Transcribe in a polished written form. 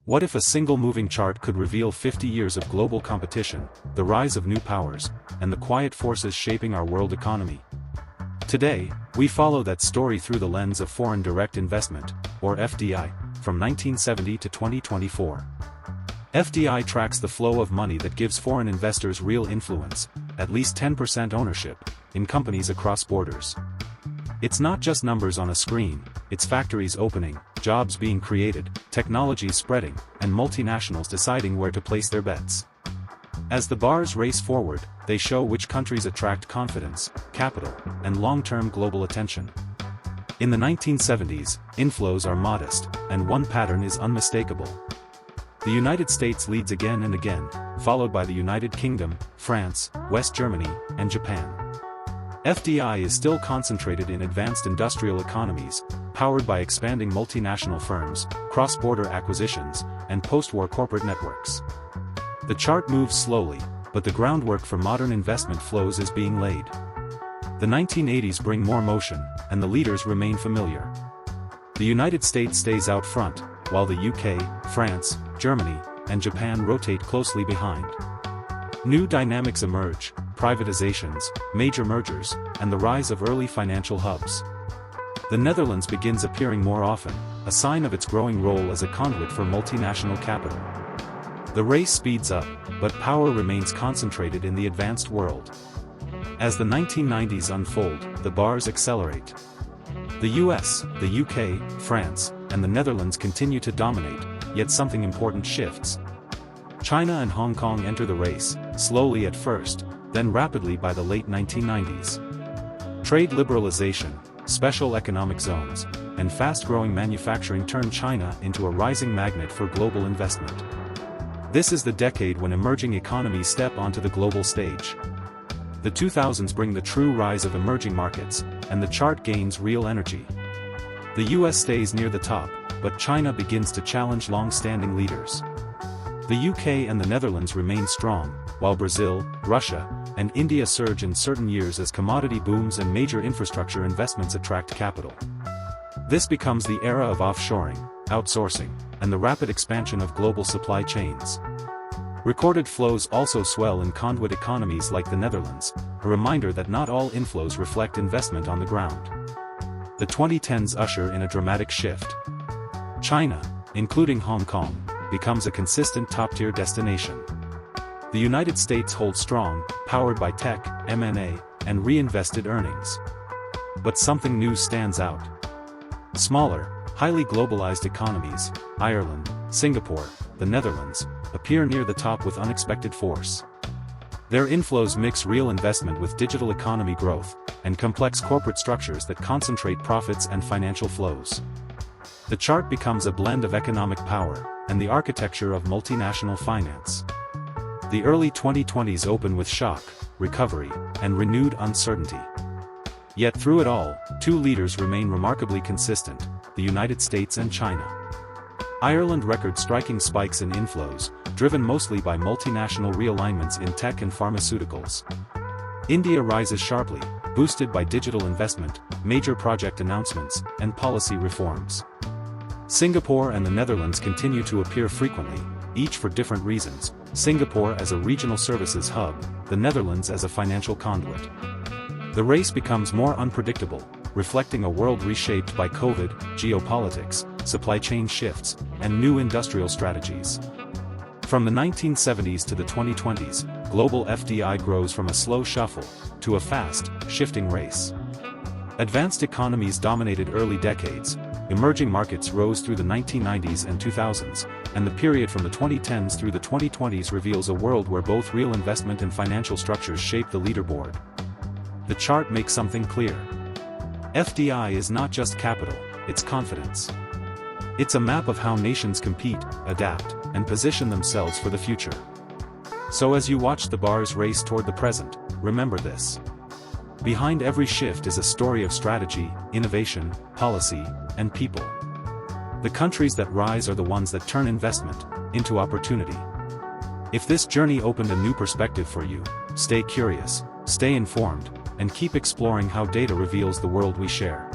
What if a single moving chart could reveal 50 years of global competition, the rise of new powers, and the quiet forces shaping our world economy? Today, we follow that story through the lens of foreign direct investment, or FDI, from 1970 to 2024. FDI tracks the flow of money that gives foreign investors real influence, at least 10% ownership, in companies across borders. It's not just numbers on a screen, it's factories opening, jobs being created, technologies spreading, and multinationals deciding where to place their bets. As the bars race forward, they show which countries attract confidence, capital, and long-term global attention. In the 1970s, inflows are modest, and one pattern is unmistakable. The United States leads again and again, followed by the United Kingdom, France, West Germany, and Japan. FDI is still concentrated in advanced industrial economies, powered by expanding multinational firms, cross-border acquisitions, and post-war corporate networks. The chart moves slowly, but the groundwork for modern investment flows is being laid. The 1980s bring more motion, and the leaders remain familiar. The United States stays out front, while the UK, France, Germany, and Japan rotate closely behind. New dynamics emerge: privatizations, major mergers, and the rise of early financial hubs. The Netherlands begins appearing more often, a sign of its growing role as a conduit for multinational capital. The race speeds up, but power remains concentrated in the advanced world. As the 1990s unfold, the bars accelerate. The US, the UK, France, and the Netherlands continue to dominate, yet something important shifts. China and Hong Kong enter the race, slowly at first, then rapidly by the late 1990s. Trade liberalization, special economic zones, and fast-growing manufacturing turn China into a rising magnet for global investment. This is the decade when emerging economies step onto the global stage. The 2000s bring the true rise of emerging markets, and the chart gains real energy. The US stays near the top, but China begins to challenge long-standing leaders. The UK and the Netherlands remain strong, while Brazil, Russia, and India surge in certain years as commodity booms and major infrastructure investments attract capital. This becomes the era of offshoring, outsourcing, and the rapid expansion of global supply chains. Recorded flows also swell in conduit economies like the Netherlands, a reminder that not all inflows reflect investment on the ground. The 2010s usher in a dramatic shift. China, including Hong Kong, becomes a consistent top-tier destination. The United States holds strong, powered by tech, M&A, and reinvested earnings. But something new stands out. Smaller, highly globalized economies, Ireland, Singapore, the Netherlands, appear near the top with unexpected force. Their inflows mix real investment with digital economy growth, and complex corporate structures that concentrate profits and financial flows. The chart becomes a blend of economic power and the architecture of multinational finance. The early 2020s open with shock, recovery, and renewed uncertainty. Yet through it all, two leaders remain remarkably consistent: the United States and China. Ireland records striking spikes in inflows, driven mostly by multinational realignments in tech and pharmaceuticals. India rises sharply, boosted by digital investment, major project announcements, and policy reforms. Singapore and the Netherlands continue to appear frequently, each for different reasons: Singapore as a regional services hub, the Netherlands as a financial conduit. The race becomes more unpredictable, reflecting a world reshaped by COVID, geopolitics, supply chain shifts, and new industrial strategies. From the 1970s to the 2020s, global FDI grows from a slow shuffle to a fast, shifting race. Advanced economies dominated early decades, emerging markets rose through the 1990s and 2000s, and the period from the 2010s through the 2020s reveals a world where both real investment and financial structures shape the leaderboard. The chart makes something clear. FDI is not just capital, it's confidence. It's a map of how nations compete, adapt, and position themselves for the future. So as you watch the bars race toward the present, remember this. Behind every shift is a story of strategy, innovation, policy, and people. The countries that rise are the ones that turn investment into opportunity. If this journey opened a new perspective for you, stay curious, stay informed, and keep exploring how data reveals the world we share.